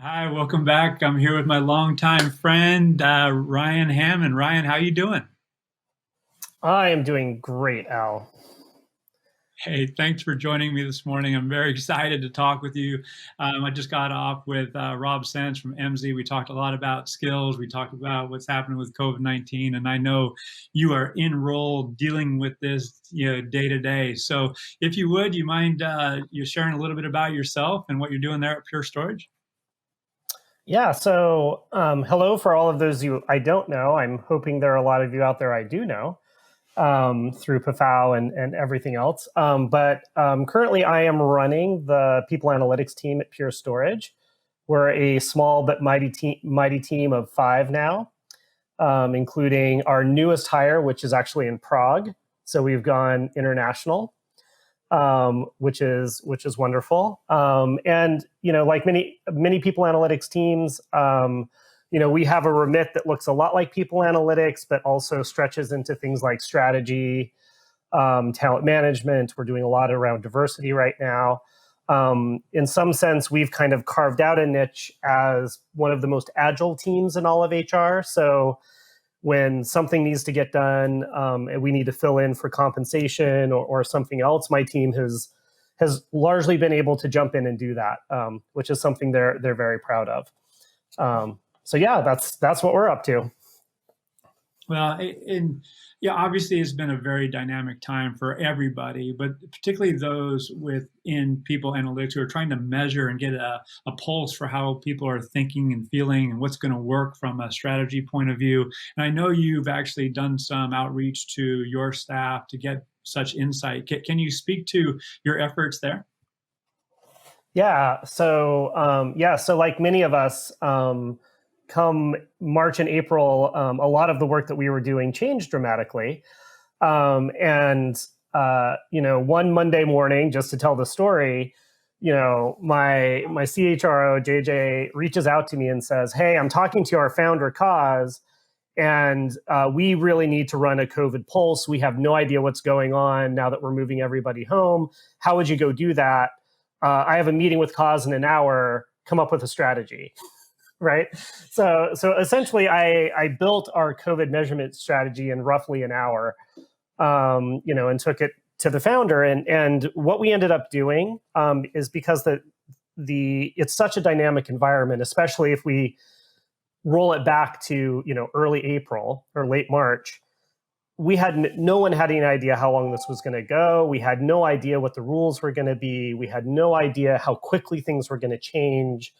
Hi, welcome back. I'm here with my longtime friend, Ryan Hammond. Ryan, how you doing? I am doing great, Al. Hey, thanks for joining me this morning. I'm very excited to talk with you. I just got off with Rob Sens from MZ. We talked a lot about skills. We talked about what's happening with COVID-19, and I know you are in role dealing with this, day to day. So, if you would, you mind you sharing a little bit about yourself and what you're doing there at Pure Storage? Yeah, so hello for all of those you I don't know. I'm hoping there are a lot of you out there I do know through PAFOW and everything else. But currently, I am running the people analytics team at Pure Storage. We're a small but mighty team of five now, including our newest hire, which is actually in Prague. So we've gone international. Which is wonderful. And like many people analytics teams, we have a remit that looks a lot like people analytics, but also stretches into things like strategy, talent management. We're doing a lot around diversity right now. In some sense, we've kind of carved out a niche as one of the most agile teams in all of HR. So when something needs to get done and we need to fill in for compensation or something else, my team has largely been able to jump in and do that, which is something they're very proud of. So yeah, that's what we're up to. Well, and yeah, obviously it's been a very dynamic time for everybody, but particularly those within people analytics who are trying to measure and get a pulse for how people are thinking and feeling and what's going to work from a strategy point of view. And I know you've actually done some outreach to your staff to get such insight. Can you speak to your efforts there? So like many of us, come March and April, a lot of the work that we were doing changed dramatically. And one Monday morning, just to tell the story, my CHRO JJ reaches out to me and says, "Hey, I'm talking to our founder Kaz, and we really need to run a COVID pulse. We have no idea what's going on now that we're moving everybody home. How would you go do that? I have a meeting with Kaz in an hour. Come up with a strategy." Right. So essentially, I built our COVID measurement strategy in roughly an hour, and took it to the founder. And what we ended up doing is because it's such a dynamic environment, especially if we roll it back to early April or late March. No one had any idea how long this was going to go. We had no idea what the rules were going to be. We had no idea how quickly things were going to change.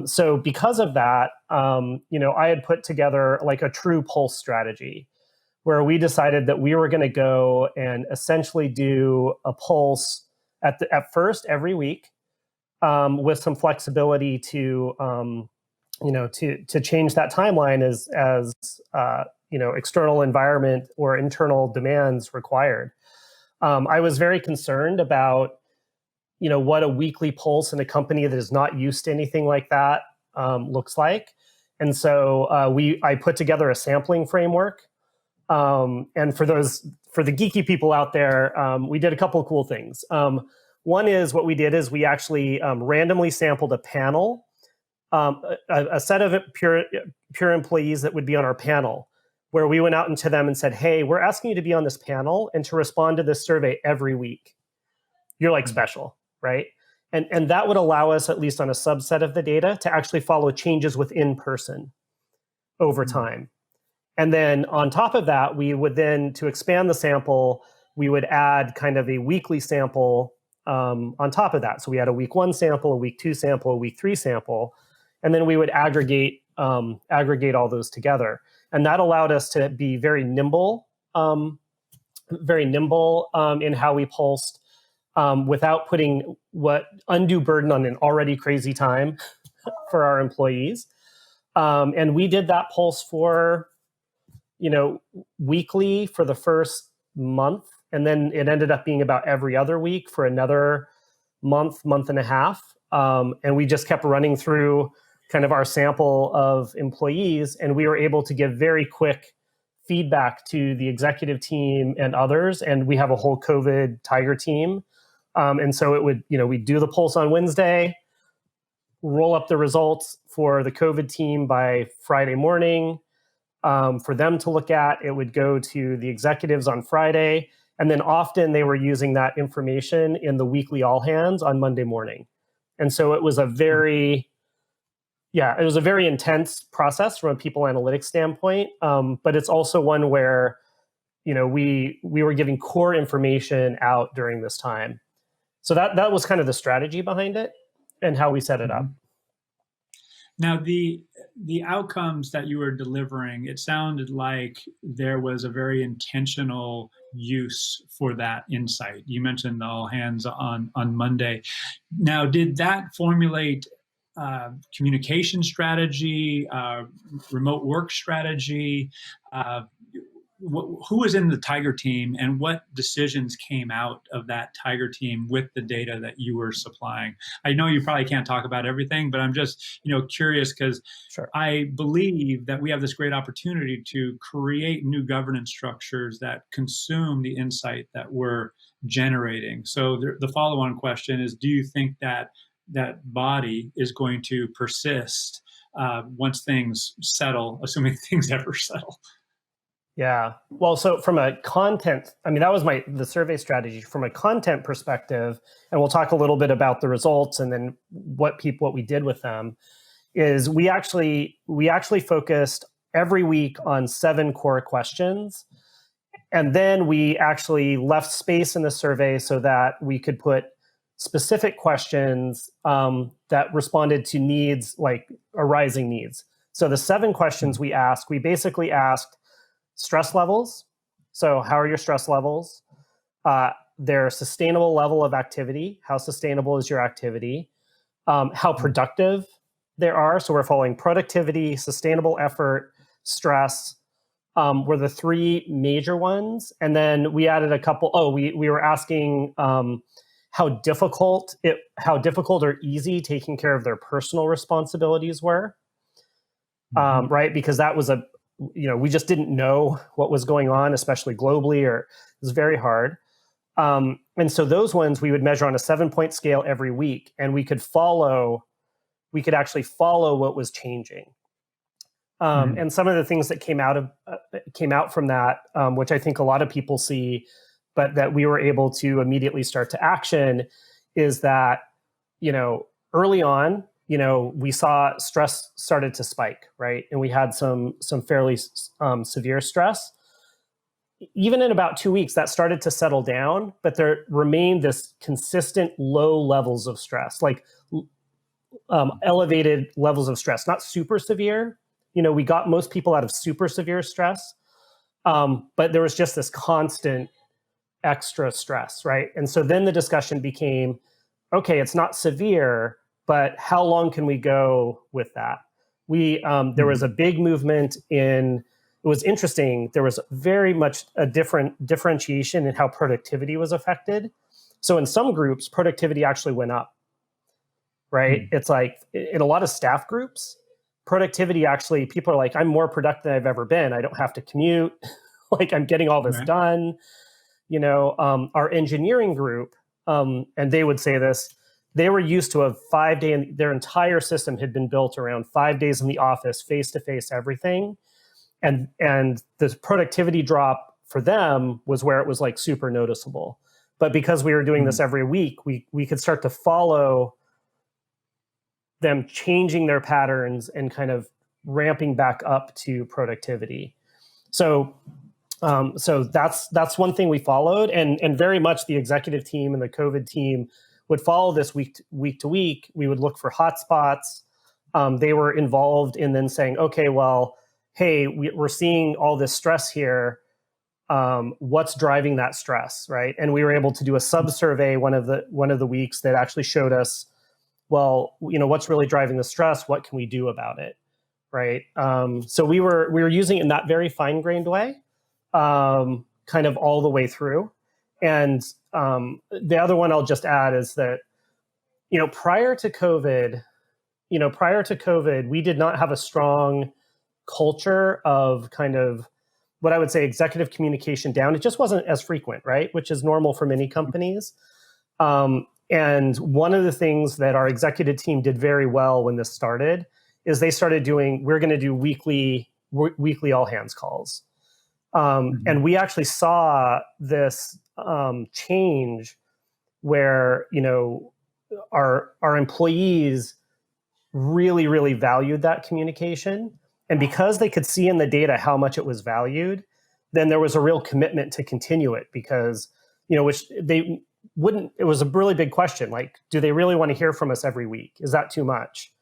So because of that, I had put together like a true pulse strategy where we decided that we were going to go and essentially do a pulse at first every week, with some flexibility to change that timeline as external environment or internal demands required. I was very concerned about what a weekly pulse in a company that is not used to anything like that looks like. And so I put together a sampling framework. And for the geeky people out there, we did a couple of cool things. One is what we did is we actually randomly sampled a panel, a set of pure employees that would be on our panel, where we went out into them and said, "Hey, we're asking you to be on this panel and to respond to this survey every week. You're like special." Right? And that would allow us, at least on a subset of the data, to actually follow changes within person over time. And then on top of that, we would then, to expand the sample, we would add kind of a weekly sample on top of that. So we had a week one sample, a week two sample, a week three sample, and then we would aggregate all those together. And that allowed us to be very nimble in how we pulsed, without putting undue burden on an already crazy time for our employees. And we did that pulse for, weekly for the first month. And then it ended up being about every other week for another month and a half. And we just kept running through kind of our sample of employees. And we were able to give very quick feedback to the executive team and others. And we have a whole COVID Tiger team. And so it would, we'd do the pulse on Wednesday, roll up the results for the COVID team by Friday morning for them to look at. It would go to the executives on Friday. And then often they were using that information in the weekly all hands on Monday morning. And so it was a very intense process from a people analytics standpoint. But it's also one where, we were giving core information out during this time. So that was kind of the strategy behind it and how we set it up. Now, the outcomes that you were delivering, it sounded like there was a very intentional use for that insight. You mentioned the all hands on Monday. Now, did that formulate communication strategy, remote work strategy? Who was in the Tiger team, and what decisions came out of that Tiger team with the data that you were supplying? I know you probably can't talk about everything, but I'm just curious because Sure. I believe that we have this great opportunity to create new governance structures that consume the insight that we're generating. So the follow-on question is, do you think that that body is going to persist once things settle, assuming things ever settle? Yeah. Well, so from a content, that was the survey strategy from a content perspective, and we'll talk a little bit about the results and then what we did with them. Is we actually focused every week on 7 core questions, and then we actually left space in the survey so that we could put specific questions that responded to needs, like arising needs. So the 7 questions we basically asked stress levels. So how are your stress levels? Their sustainable level of activity. How sustainable is your activity? How productive they are. So we're following productivity, sustainable effort, stress were the 3 major ones. And then we added a couple. We were asking how difficult or easy taking care of their personal responsibilities were. Right? Because that was we just didn't know what was going on, especially globally, or it was very hard. And so those ones we would measure on a 7-point scale every week, and we could actually follow what was changing. And some of the things that came out from that, which I think a lot of people see, but that we were able to immediately start to action, is that, early on, we saw stress started to spike, right? And we had some fairly severe stress. Even in about 2 weeks, that started to settle down, but there remained this consistent low levels of stress, like elevated levels of stress, not super severe. We got most people out of super severe stress, but there was just this constant extra stress, right? And so then the discussion became, okay, it's not severe, but how long can we go with that? There was a big movement it was interesting. There was very much a differentiation in how productivity was affected. So in some groups, productivity actually went up, right? It's like in a lot of staff groups, productivity actually, people are like, I'm more productive than I've ever been. I don't have to commute. Like I'm getting all this done. Our engineering group, and they would say this, they were used to a 5-day, their entire system had been built around 5 days in the office, face-to-face everything. And the productivity drop for them was where it was like super noticeable. But because we were doing this every week, we could start to follow them changing their patterns and kind of ramping back up to productivity. So that's one thing we followed, and very much the executive team and the COVID team would follow this week to week. We would look for hotspots. They were involved in then saying, okay, well, hey, we're seeing all this stress here. What's driving that stress, right? And we were able to do a sub-survey one of the weeks that actually showed us, well, what's really driving the stress? What can we do about it, right? So we were using it in that very fine-grained way, kind of all the way through. And the other one I'll just add is that, prior to COVID, we did not have a strong culture of kind of what I would say executive communication down. It just wasn't as frequent, right? Which is normal for many companies. And one of the things that our executive team did very well when this started is they started doing, we're going to do weekly all hands calls. And we actually saw this change where, our employees really, really valued that communication. And because they could see in the data how much it was valued, then there was a real commitment to continue it because, which they wouldn't, it was a really big question. Like, do they really want to hear from us every week? Is that too much?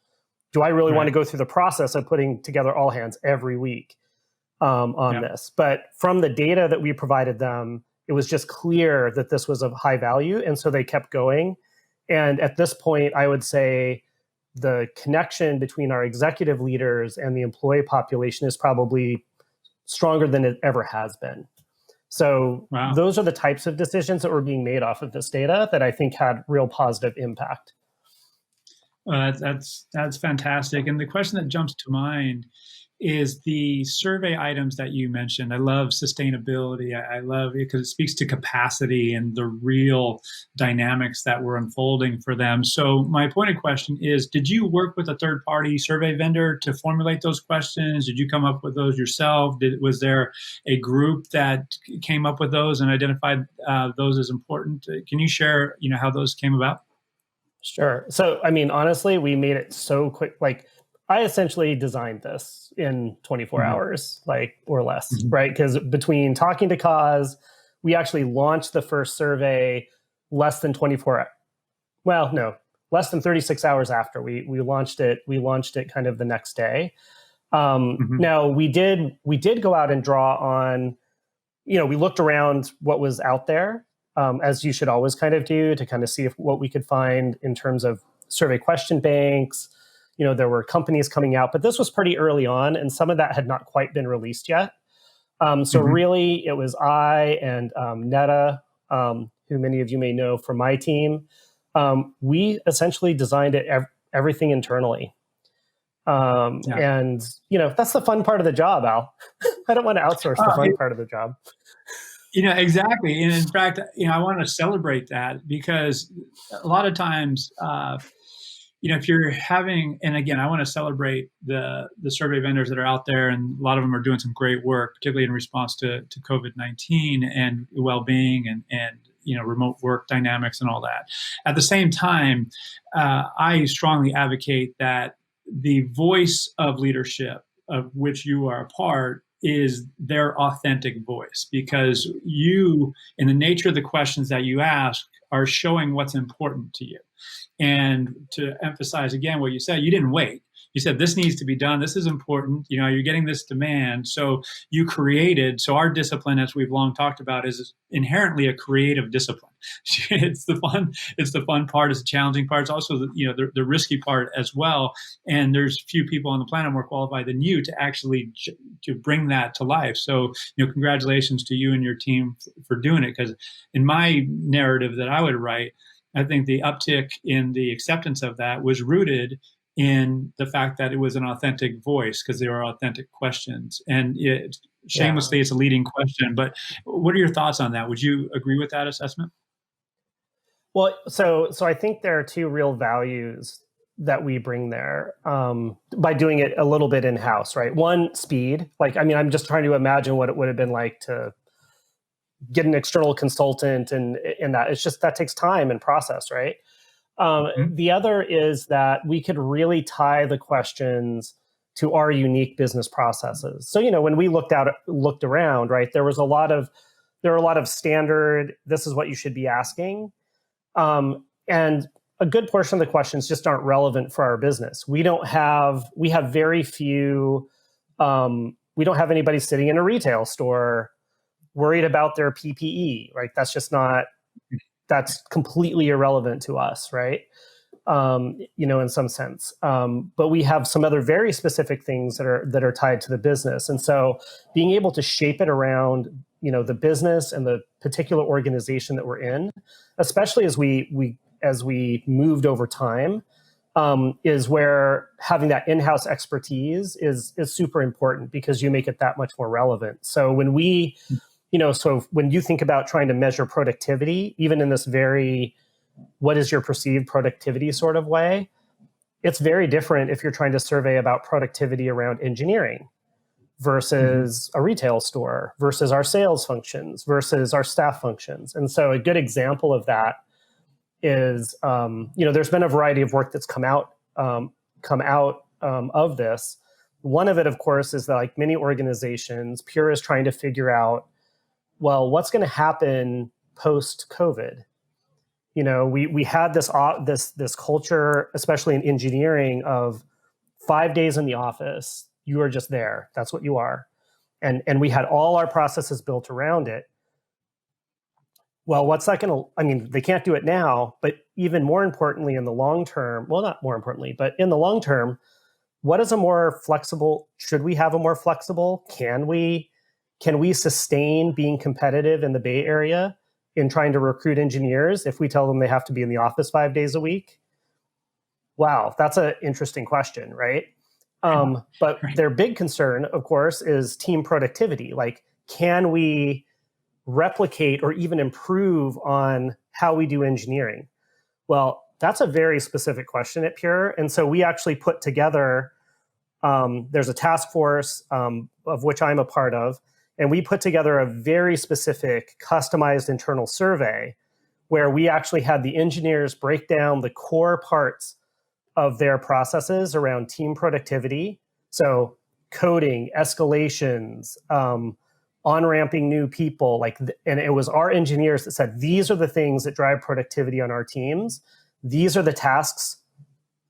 Do I really want to go through the process of putting together all hands every week on this? But from the data that we provided them, it was just clear that this was of high value. And so they kept going. And at this point, I would say the connection between our executive leaders and the employee population is probably stronger than it ever has been. So those are the types of decisions that were being made off of this data that I think had real positive impact. That's fantastic. And the question that jumps to mind is the survey items that you mentioned. I love sustainability. I love it because it speaks to capacity and the real dynamics that were unfolding for them. So my pointed question is, did you work with a third-party survey vendor to formulate those questions? Did you come up with those yourself? Was there a group that came up with those and identified those as important? Can you share, how those came about? Sure. So, honestly, we made it so quick. Like, I essentially designed this in 24 hours, or less, right? Because between talking to Cause, we actually launched the first survey less than 36 hours after we launched it. We launched it kind of the next day. Now we did go out and draw on, we looked around what was out there, as you should always kind of do, to kind of see what we could find in terms of survey question banks. There were companies coming out, but this was pretty early on, and some of that had not quite been released yet. So really, it was I and Netta, who many of you may know from my team. We essentially designed everything internally. And, that's the fun part of the job, Al. I don't want to outsource the fun part of the job. Exactly. And in fact, I want to celebrate that because a lot of times, if you're having, and again, I want to celebrate the survey vendors that are out there, and a lot of them are doing some great work, particularly in response to COVID-19 and well-being and remote work dynamics and all that. At the same time, I strongly advocate that the voice of leadership, of which you are a part, is their authentic voice, because you, in the nature of the questions that you ask, are showing what's important to you. And to emphasize again what you said, you didn't wait. You said, this needs to be done. This is important. You're getting this demand. So you created, so our discipline, as we've long talked about, is inherently a creative discipline. It's the fun part. It's the challenging part. It's also the risky part as well. And there's few people on the planet more qualified than you to actually to bring that to life. So, congratulations to you and your team for doing it. Because in my narrative that I would write, I think the uptick in the acceptance of that was rooted in the fact that it was an authentic voice, because they were authentic questions. And shamelessly, it's a leading question. But what are your thoughts on that? Would you agree with that assessment? Well, so I think there are two real values that we bring there by doing it a little bit in-house, right? One, speed. I'm just trying to imagine what it would have been like to get an external consultant and that. It's just, that takes time and process, right? The other is that we could really tie the questions to our unique business processes. So, when we looked around, right, there were a lot of standard, this is what you should be asking. And a good portion of the questions just aren't relevant for our business. We have very few, we don't have anybody sitting in a retail store worried about their PPE, right? That's completely irrelevant to us, right? In some sense. But we have some other very specific things that are tied to the business. And so being able to shape it around, the business and the particular organization that we're in, especially as we moved over time, is where having that in-house expertise is super important, because you make it that much more relevant. So when when you think about trying to measure productivity, even in this very what is your perceived productivity sort of way. It's very different if you're trying to survey about productivity around engineering versus a retail store versus our sales functions versus our staff functions. And so a good example of that is, there's been a variety of work that's come out of this. One of it, of course, is that like many organizations, Pure is trying to figure out, well, what's going to happen post-COVID? We had this culture, especially in engineering, of 5 days in the office. You are just there. That's what you are. And we had all our processes built around it. Well, what's that going to, they can't do it now, but even more importantly in the long term, well, not more importantly, but in the long term, what is a more flexible, should we have a more flexible, can we sustain being competitive in the Bay Area in trying to recruit engineers if we tell them they have to be in the office 5 days a week? Wow, that's an interesting question, right? But their big concern, of course, is team productivity. Like, can we replicate or even improve on how we do engineering? Well, that's a very specific question at Pure. And so we actually put together, there's a task force of which I'm a part of, and we put together a very specific customized internal survey where we actually had the engineers break down the core parts of their processes around team productivity. So coding, escalations, on-ramping new people, and it was our engineers that said, these are the things that drive productivity on our teams. These are the tasks.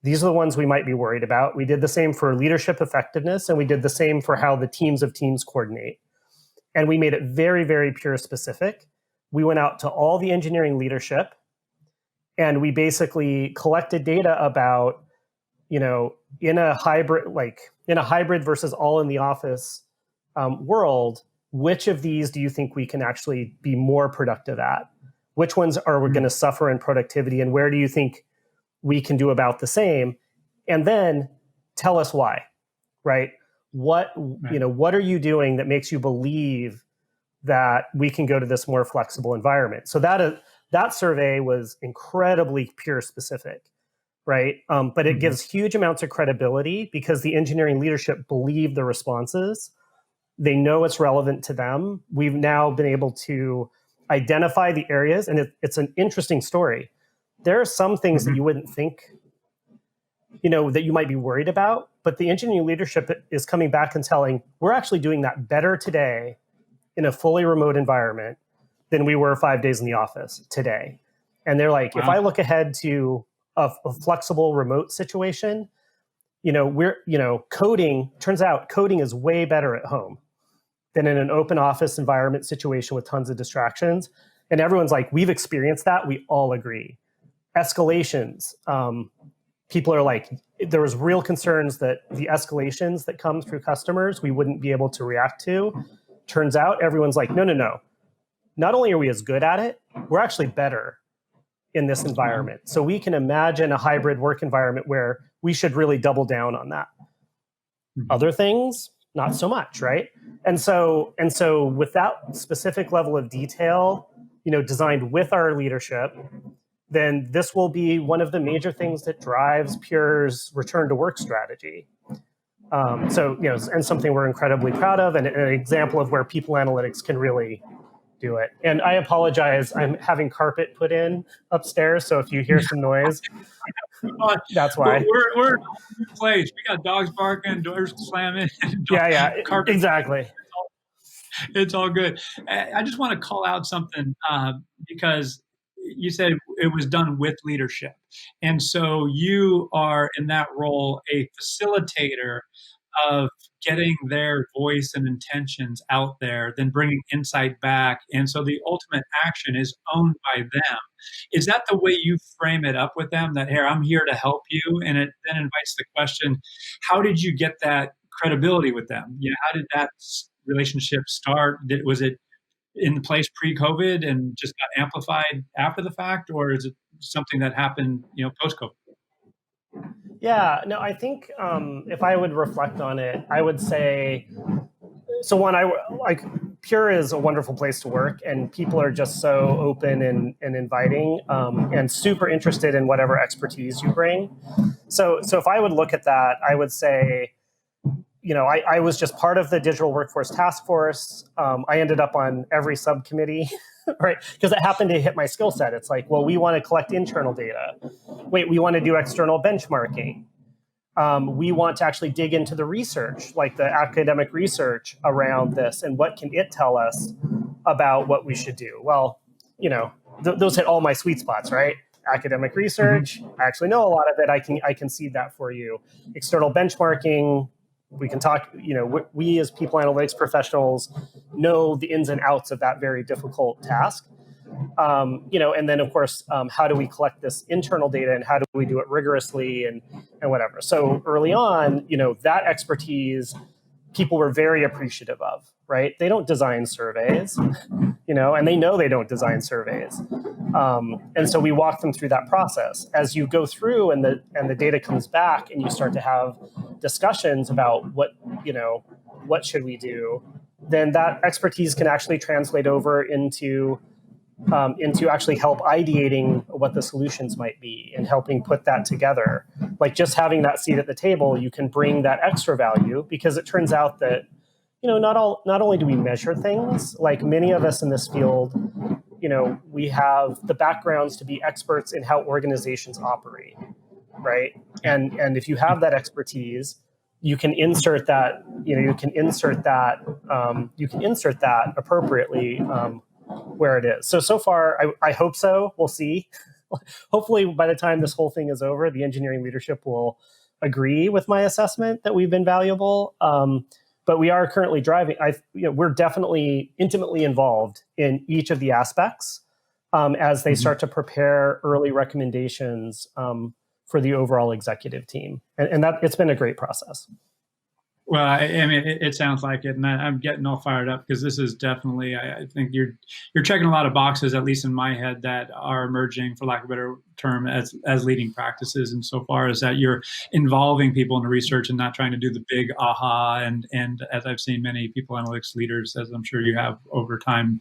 These are the ones we might be worried about. We did the same for leadership effectiveness, and we did the same for how the teams of teams coordinate. And we made it very, very Pure specific. We went out to all the engineering leadership, and we basically collected data about, in a hybrid versus all in the office world, which of these do you think we can actually be more productive at? Which ones are we going to suffer in productivity, and where do you think we can do about the same? And then tell us why, right? What are you doing that makes you believe that we can go to this more flexible environment? So that survey was incredibly Pure specific, right? But it gives huge amounts of credibility because the engineering leadership believe the responses. They know it's relevant to them. We've now been able to identify the areas, and it's an interesting story. There are some things that you wouldn't think, that you might be worried about, but the engineering leadership is coming back and telling, we're actually doing that better today in a fully remote environment than we were 5 days in the office today. And they're like, wow. If I look ahead to a flexible remote situation, turns out coding is way better at home than in an open office environment situation with tons of distractions. And everyone's like, we've experienced that. We all agree. Escalations. People are like, there was real concerns that the escalations that come through customers, we wouldn't be able to react to. Turns out everyone's like, no. Not only are we as good at it, we're actually better in this environment. So we can imagine a hybrid work environment where we should really double down on that. Other things, not so much, right? And so with that specific level of detail, designed with our leadership, then this will be one of the major things that drives Pure's return to work strategy. And something we're incredibly proud of, and an example of where people analytics can really do it. And I apologize, I'm having carpet put in upstairs, so if you hear some noise, that's why. We're in a new place. We got dogs barking, doors slamming. Carpet. Exactly. It's all good. I just want to call out something because you said it was done with leadership. And so you are in that role a facilitator of getting their voice and intentions out there, then bringing insight back. And so the ultimate action is owned by them. Is that the way you frame it up with them, that, here, I'm here to help you? And it then invites the question, how did you get that credibility with them? How did that relationship start? Was it in place pre-COVID and just got amplified after the fact, or is it something that happened, post-COVID? Yeah, no, I think if I would reflect on it, I would say, so one, Pure is a wonderful place to work, and people are just so open and inviting, and super interested in whatever expertise you bring. So if I would look at that, I would say, I was just part of the digital workforce task force. I ended up on every subcommittee, right? Because it happened to hit my skill set. It's like, well, we want to collect internal data. Wait, we want to do external benchmarking. We want to actually dig into the research, like the academic research around this, and what can it tell us about what we should do? Well, those hit all my sweet spots, right? Academic research, I actually know a lot of it. I can seed that for you. External benchmarking, we can talk, we as people analytics professionals know the ins and outs of that very difficult task. And then of course, how do we collect this internal data, and how do we do it rigorously and whatever. So early on, that expertise, people were very appreciative of, right? They don't design surveys, and they know they don't design surveys. And so we walk them through that process. As you go through and the data comes back, and you start to have discussions about what should we do, then that expertise can actually translate over into actually help ideating what the solutions might be and helping put that together. Like just having that seat at the table, you can bring that extra value, because it turns out that, not only do we measure things, like many of us in this field, we have the backgrounds to be experts in how organizations operate, right? And if you have that expertise, you can insert that, you can insert that appropriately where it is. So far, I hope so. We'll see. Hopefully, by the time this whole thing is over, the engineering leadership will agree with my assessment that we've been valuable. But we are currently driving. We're definitely intimately involved in each of the aspects as they start to prepare early recommendations for the overall executive team, and that it's been a great process. Well, I mean, it sounds like it, and I'm getting all fired up, because this is definitely, I think you're checking a lot of boxes, at least in my head, that are emerging, for lack of a better term, as leading practices. And so far as that, you're involving people in the research and not trying to do the big aha. And as I've seen many people analytics leaders, as I'm sure you have over time,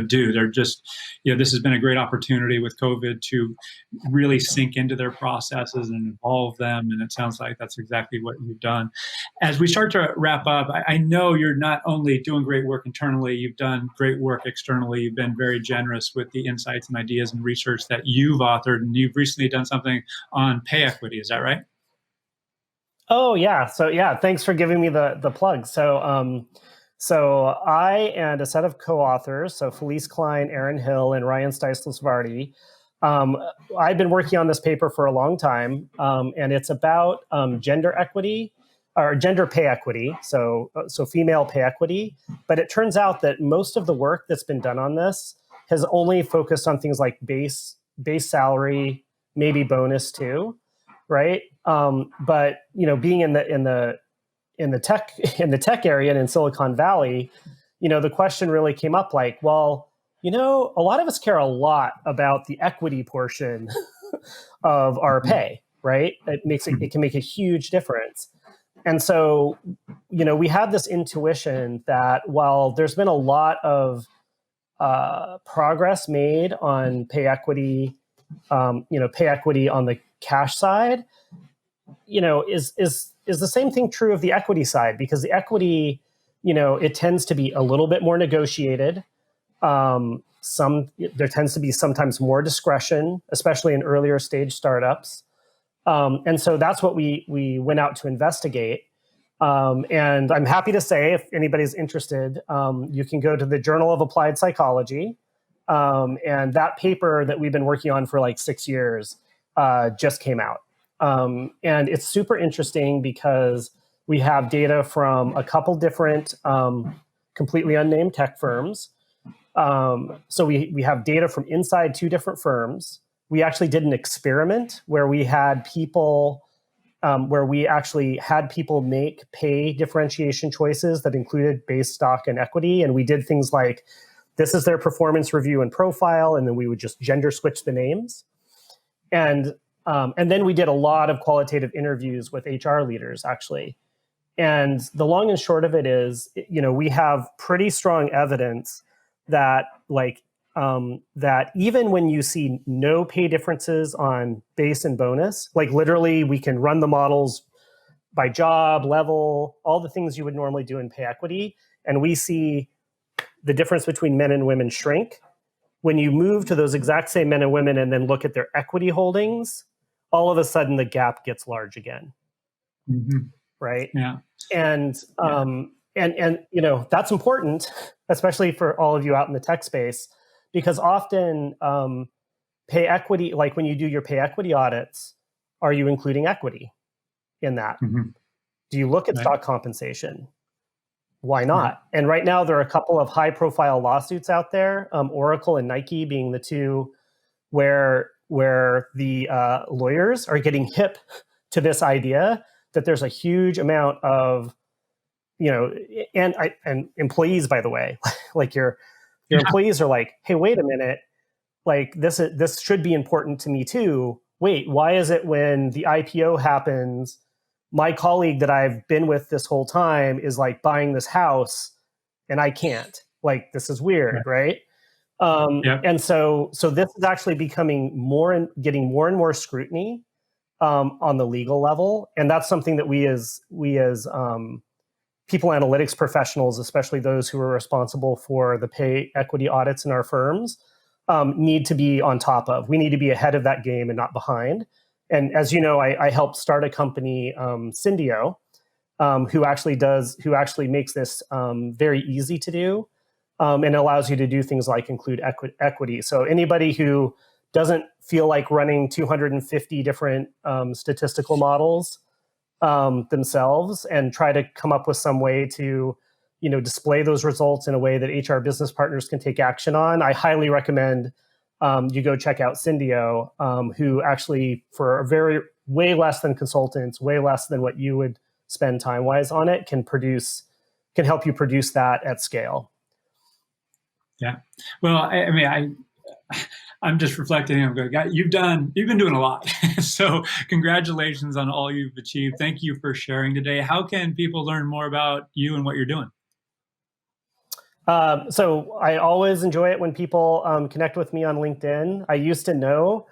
do. They're just, this has been a great opportunity with COVID to really sink into their processes and involve them. And it sounds like that's exactly what you've done. As we start to wrap up, I know you're not only doing great work internally, you've done great work externally. You've been very generous with the insights and ideas and research that you've authored, and you've recently done something on pay equity. Is that right? Oh, yeah. So, yeah, thanks for giving me the plug. So I and a set of co-authors, so Felice Klein, Aaron Hill, and Ryan Stiesel-Svarty, I've been working on this paper for a long time, and it's about gender equity, or gender pay equity, so female pay equity. But it turns out that most of the work that's been done on this has only focused on things like base salary, maybe bonus too, right? But being in the tech area and in Silicon Valley, the question really came up like, well, a lot of us care a lot about the equity portion of our pay, right? It can make a huge difference. And so, we had this intuition that while there's been a lot of progress made on pay equity, on the cash side, is the same thing true of the equity side? Because the equity, it tends to be a little bit more negotiated. There tends to be sometimes more discretion, especially in earlier stage startups. And so that's what we went out to investigate. And I'm happy to say, if anybody's interested, you can go to the Journal of Applied Psychology. And that paper that we've been working on for like 6 years just came out. And it's super interesting because we have data from a couple different completely unnamed tech firms. So we have data from inside 2 different firms. We actually did an experiment where we had people make pay differentiation choices that included base, stock, and equity. And we did things like, this is their performance review and profile, and then we would just gender switch the names. And then we did a lot of qualitative interviews with HR leaders, actually. And the long and short of it is, we have pretty strong evidence that that even when you see no pay differences on base and bonus, like literally we can run the models by job, level, all the things you would normally do in pay equity, and we see the difference between men and women shrink. When you move to those exact same men and women and then look at their equity holdings, all of a sudden the gap gets large again. Mm-hmm. Right? Yeah. And that's important, especially for all of you out in the tech space, because often pay equity, like when you do your pay equity audits, are you including equity in that? Mm-hmm. Do you look at stock compensation? Why not? And right now there are a couple of high profile lawsuits out there, Oracle and Nike being the two, where the lawyers are getting hip to this idea that there's a huge amount of, and employees, by the way, like your employees are like, hey, wait a minute, like this should be important to me too. Wait, why is it when the IPO happens, my colleague that I've been with this whole time is like buying this house and I can't? Like, this is weird, right? And so this is actually becoming getting more and more scrutiny on the legal level, and that's something that we as people analytics professionals, especially those who are responsible for the pay equity audits in our firms, need to be on top of. We need to be ahead of that game and not behind. And as you know, I helped start a company, Syndio, who actually makes this very easy to do, and allows you to do things like include equity. So anybody who doesn't feel like running 250 different statistical models themselves and try to come up with some way to, display those results in a way that HR business partners can take action on, I highly recommend you go check out Syndio, who actually, for way less than consultants, way less than what you would spend time-wise on it, can help you produce that at scale. Yeah. Well, I'm just reflecting. I'm going, you've been doing a lot. So congratulations on all you've achieved. Thank you for sharing today. How can people learn more about you and what you're doing? So I always enjoy it when people connect with me on LinkedIn. I used to know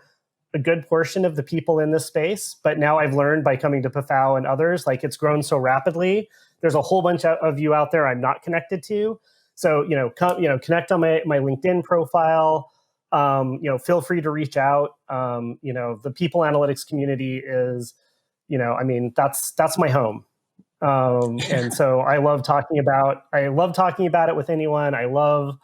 a good portion of the people in this space, but now I've learned by coming to PAFOW and others, like it's grown so rapidly. There's a whole bunch of you out there I'm not connected to. So, connect on my LinkedIn profile. Feel free to reach out. The people analytics community is, that's my home. And so I love talking about it with anyone. I love,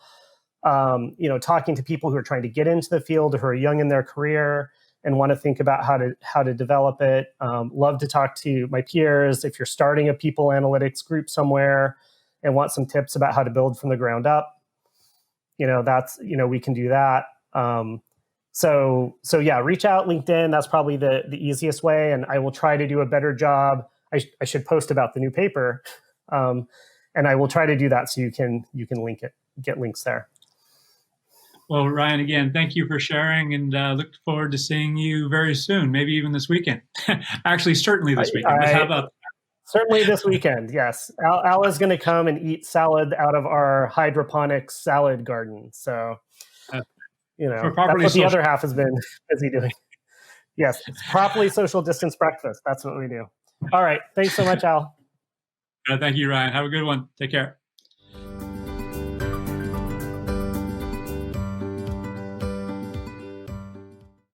talking to people who are trying to get into the field or who are young in their career and want to think about how to develop it. Love to talk to my peers. If you're starting a people analytics group somewhere and want some tips about how to build from the ground up, we can do that. So yeah, reach out LinkedIn. That's probably the easiest way. And I will try to do a better job. I should post about the new paper. And I will try to do that so you can link it, get links there. Well, Ryan, again, thank you for sharing, and look forward to seeing you very soon, maybe even this weekend. Actually, certainly this weekend. But how about certainly this weekend, yes. Al is going to come and eat salad out of our hydroponic salad garden. So, that's what the other half has been busy doing. Yes, it's properly social distance breakfast. That's what we do. All right. Thanks so much, Al. Thank you, Ryan. Have a good one. Take care.